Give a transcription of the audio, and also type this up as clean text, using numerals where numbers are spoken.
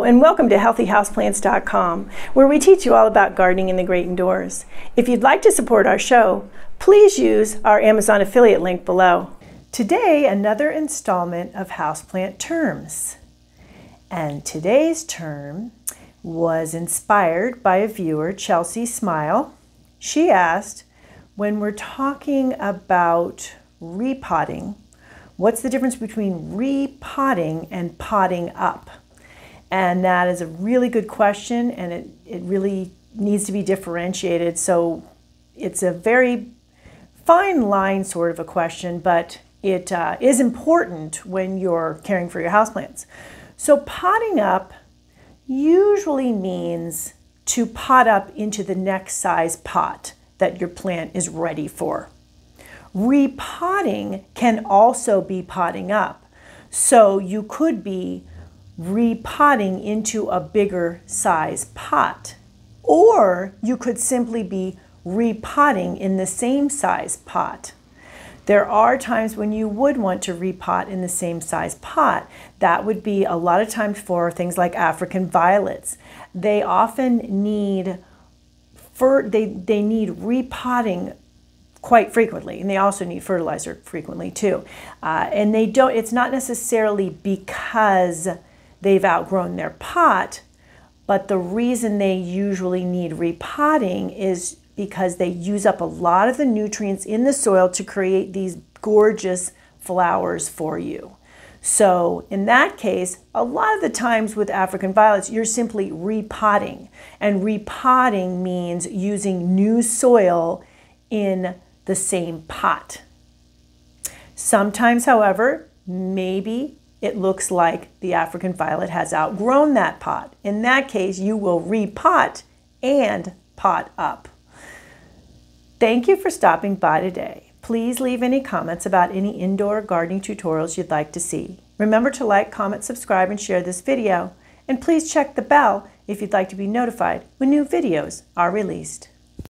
and welcome to healthyhouseplants.com, where we teach you all about gardening in the great indoors. If you'd like to support our show, please use our Amazon affiliate link below. Today, another installment of Houseplant Terms. And today's term was inspired by a viewer, Chelsea Smile. She asked, when we're talking about repotting, what's the difference between repotting and potting up? And that is a really good question, and it really needs to be differentiated. So it's a very fine line sort of a question, but it is important when you're caring for your houseplants. So potting up usually means to pot up into the next size pot that your plant is ready for. Repotting can also be potting up. So you could be repotting into a bigger size pot, or you could simply be repotting in the same size pot. There are times when you would want to repot in the same size pot. That would be a lot of times for things like African violets. They often need they need repotting quite frequently, and they also need fertilizer frequently too. And they don't. It's not necessarily because they've outgrown their pot, but the reason they usually need repotting is because they use up a lot of the nutrients in the soil to create these gorgeous flowers for you. So in that case, a lot of the times with African violets, you're simply repotting. And repotting means using new soil in the same pot. Sometimes, however, maybe it looks like the African violet has outgrown that pot. In that case, you will repot and pot up. Thank you for stopping by today. Please leave any comments about any indoor gardening tutorials you'd like to see. Remember to like, comment, subscribe, and share this video. And please check the bell if you'd like to be notified when new videos are released.